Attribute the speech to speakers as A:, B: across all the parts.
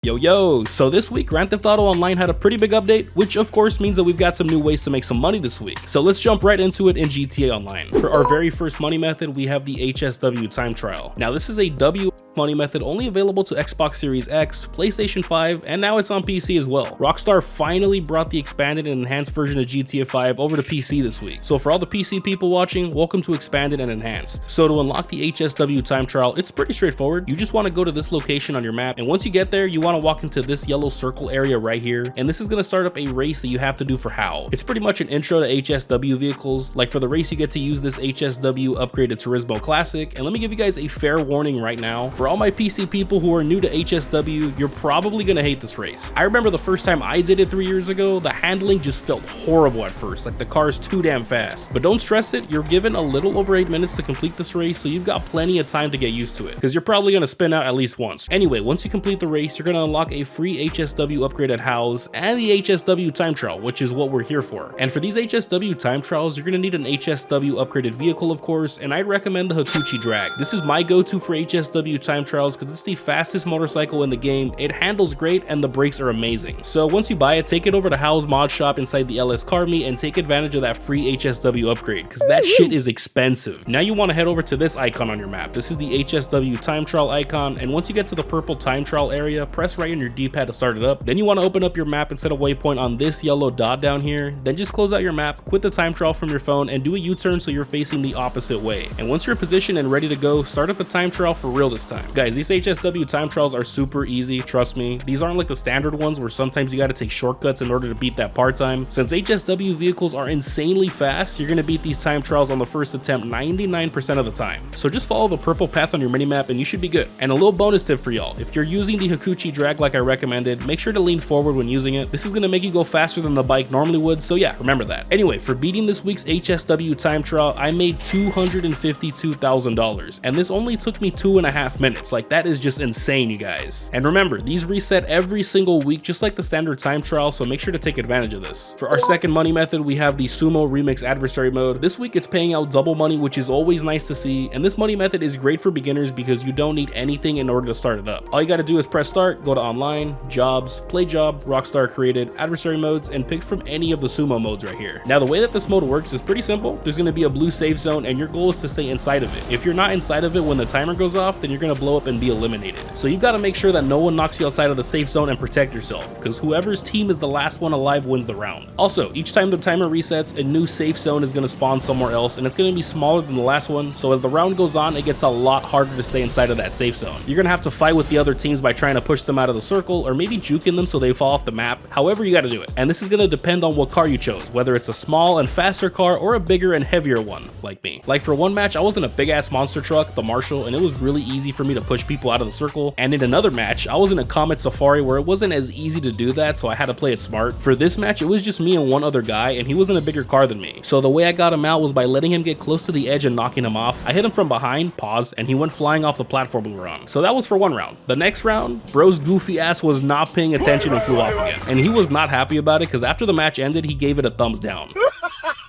A: Yo, so this week Grand Theft Auto Online had a pretty big update, which of course means that we've got some new ways to make some money this week. So let's jump right into it in GTA Online. For our very first money method, we have the HSW time trial. Now this is a W money method only available to Xbox Series X, PlayStation 5, and now it's on PC as well. Rockstar finally brought the expanded and enhanced version of GTA 5 over to PC this week. So for all the PC people watching, welcome to expanded and enhanced. So to unlock the HSW time trial, it's pretty straightforward. You just want to go to this location on your map, and once you get there, you want to walk into this yellow circle area right here, and this is going to start up a race that you have to do for HOW. It's pretty much an intro to HSW vehicles. Like for the race, you get to use this HSW upgraded Turismo Classic, and let me give you guys a fair warning right now. For all my PC people who are new to HSW, you're probably going to hate this race. I remember the first time I did it 3 years ago, the handling just felt horrible at first, like the car's too damn fast. But don't stress it, you're given a little over 8 minutes to complete this race, so you've got plenty of time to get used to it, because you're probably going to spin out at least once. Anyway, once you complete the race, you're going to unlock a free HSW upgrade at HOWs and the HSW time trial, which is what we're here for. And for these HSW time trials, you're going to need an HSW upgraded vehicle, of course, and I'd recommend the Hikuchi Drag. This is my go-to for HSW time trials because it's the fastest motorcycle in the game, it handles great, and the brakes are amazing. So once you buy it, take it over to HOW's mod shop inside the LS Car Meet and take advantage of that free HSW upgrade, because that shit is expensive. Now you want to head over to this icon on your map. This is the HSW time trial icon, and once you get to the purple time trial area, press right on your D-pad to start it up. Then you want to open up your map and set a waypoint on this yellow dot down here. Then just close out your map, quit the time trial from your phone, and do a U-turn so you're facing the opposite way. And once you're in position and ready to go, start up the time trial for real this time. Guys, these HSW time trials are super easy, trust me. These aren't like the standard ones where sometimes you got to take shortcuts in order to beat that part time. Since HSW vehicles are insanely fast, you're going to beat these time trials on the first attempt 99% of the time. So just follow the purple path on your minimap and you should be good. And a little bonus tip for y'all, if you're using the Hikuchi Drag like I recommended, make sure to lean forward when using it. This is going to make you go faster than the bike normally would, so yeah, remember that. Anyway, for beating this week's HSW time trial, I made $252,000, and this only took me 2.5 minutes. Like, that is just insane, you guys. And remember, these reset every single week, just like the standard time trial, so make sure to take advantage of this. For our second money method, we have the Sumo Remix Adversary Mode. This week, it's paying out double money, which is always nice to see, and this money method is great for beginners because you don't need anything in order to start it up. All you got to do is press start, go to online, jobs, play job, Rockstar created, adversary modes, and pick from any of the sumo modes right here. Now the way that this mode works is pretty simple. There's going to be a blue safe zone and your goal is to stay inside of it. If you're not inside of it when the timer goes off, then you're going to blow up and be eliminated. So you've got to make sure that no one knocks you outside of the safe zone and protect yourself, because whoever's team is the last one alive wins the round. Also, each time the timer resets, a new safe zone is going to spawn somewhere else, and it's going to be smaller than the last one, so as the round goes on, it gets a lot harder to stay inside of that safe zone. You're going to have to fight with the other teams by trying to push them out of the circle, or maybe juking them so they fall off the map. However, you got to do it. And this is going to depend on what car you chose, whether it's a small and faster car or a bigger and heavier one, like me. Like for one match, I was in a big ass monster truck, the Marshall, and it was really easy for me to push people out of the circle. And in another match, I was in a Comet Safari where it wasn't as easy to do that, so I had to play it smart. For this match, it was just me and one other guy, and he was in a bigger car than me. So the way I got him out was by letting him get close to the edge and knocking him off. I hit him from behind, pause, and he went flying off the platform we were on. So that was for one round. The next round, bro's goofy ass was not paying attention and flew off again. And he was not happy about it because after the match ended, he gave it a thumbs down.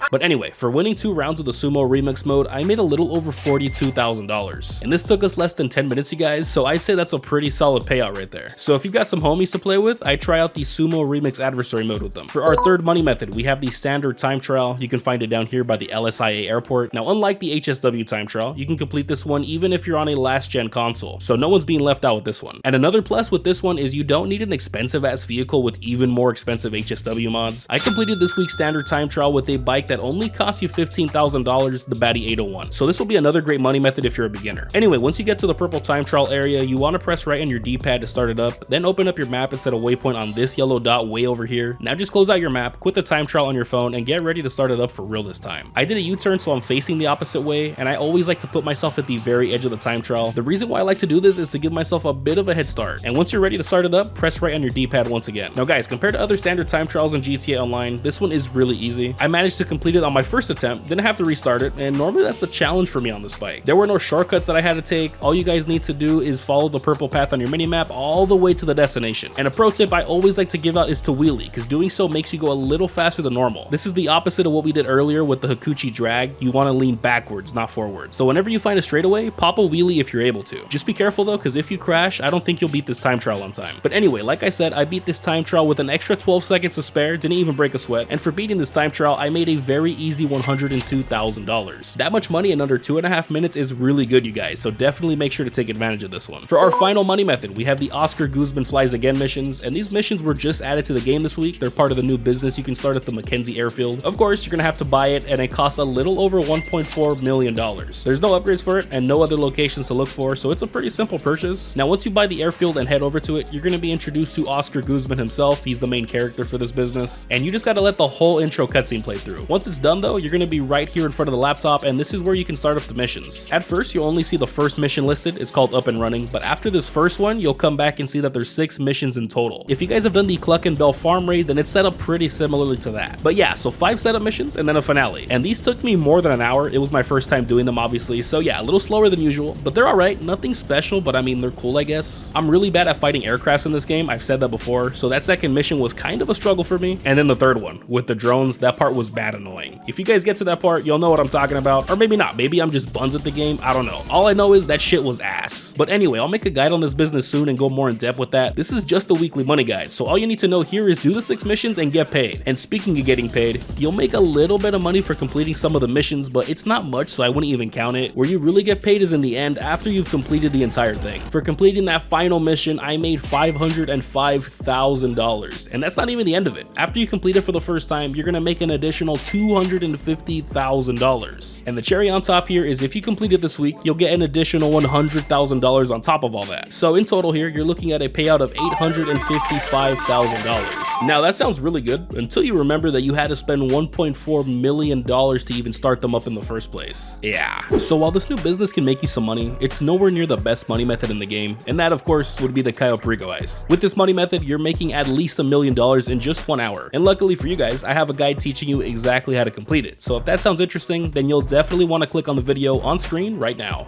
A: But anyway, for winning 2 rounds of the Sumo Remix mode, I made a little over $42,000. And this took us less than 10 minutes, you guys, so I'd say that's a pretty solid payout right there. So if you've got some homies to play with, I'd try out the Sumo Remix Adversary mode with them. For our third money method, we have the standard time trial. You can find it down here by the LSIA airport. Now, unlike the HSW time trial, you can complete this one even if you're on a last-gen console, so no one's being left out with this one. And another plus with this one is you don't need an expensive-ass vehicle with even more expensive HSW mods. I completed this week's standard time trial with a bike that only costs you $15,000, the Batty 801. So this will be another great money method if you're a beginner. Anyway, once you get to the purple time trial area, you want to press right on your D-pad to start it up, then open up your map and set a waypoint on this yellow dot way over here. Now just close out your map, quit the time trial on your phone, and get ready to start it up for real this time. I did a U-turn so I'm facing the opposite way, and I always like to put myself at the very edge of the time trial. The reason why I like to do this is to give myself a bit of a head start. And once you're ready to start it up, press right on your D-pad once again. Now guys, compared to other standard time trials in GTA Online, this one is really easy. I managed to complete completed on my first attempt, didn't have to restart it, and normally that's a challenge for me on this bike. There were no shortcuts that I had to take. All you guys need to do is follow the purple path on your minimap all the way to the destination. And a pro tip I always like to give out is to wheelie, because doing so makes you go a little faster than normal. This is the opposite of what we did earlier with the Hikuchi drag. You want to lean backwards, not forward. So whenever you find a straightaway, pop a wheelie if you're able to. Just be careful though, because if you crash, I don't think you'll beat this time trial on time. But anyway, like I said, I beat this time trial with an extra 12 seconds to spare, didn't even break a sweat, and for beating this time trial, I made a very easy $102,000. That much money in under 2.5 minutes is really good, you guys, so definitely make sure to take advantage of this one. For our final money method, we have the Oscar Guzman Flies Again missions, and these missions were just added to the game this week. They're part of the new business you can start at the Mackenzie Airfield. Of course, you're gonna have to buy it, and it costs a little over $1.4 million. There's no upgrades for it, and no other locations to look for, so it's a pretty simple purchase. Now, once you buy the airfield and head over to it, you're gonna be introduced to Oscar Guzman himself. He's the main character for this business, and you just gotta let the whole intro cutscene play through. Once it's done though, you're gonna be right here in front of the laptop, and this is where you can start up the missions. At first, you'll only see the first mission listed. It's called Up and Running, but after this first one, you'll come back and see that there's 6 missions in total. If you guys have done the Cluck and Bell farm raid, then it's set up pretty similarly to that. But yeah, so 5 setup missions and then a finale. And these took me more than an hour. It was my first time doing them, obviously, so yeah, a little slower than usual, but they're alright. Nothing special, but I mean, they're cool, I guess. I'm really bad at fighting aircrafts in this game. I've said that before, so that second mission was kind of a struggle for me. And then the third one, with the drones, that part was bad annoying. If you guys get to that part, you'll know what I'm talking about, or maybe not. Maybe I'm just buns at the game. I don't know. All I know is that shit was ass. But anyway, I'll make a guide on this business soon and go more in depth with that. This is just a weekly money guide, so all you need to know here is do the 6 missions and get paid. And speaking of getting paid, you'll make a little bit of money for completing some of the missions, but it's not much, so I wouldn't even count it. Where you really get paid is in the end, after you've completed the entire thing. For completing that final mission, I made $505,000, and that's not even the end of it. After you complete it for the first time, you're gonna make an additional $250,000. And the cherry on top here is if you complete it this week, you'll get an additional $100,000 on top of all that. So in total here, you're looking at a payout of $855,000. Now that sounds really good until you remember that you had to spend $1.4 million to even start them up in the first place. Yeah. So while this new business can make you some money, it's nowhere near the best money method in the game, and that of course would be the Cayo Perico Ice. With this money method, you're making at least $1 million in just 1 hour. And luckily for you guys, I have a guide teaching you exactly how to complete it. So if that sounds interesting, then you'll definitely want to click on the video on screen right now.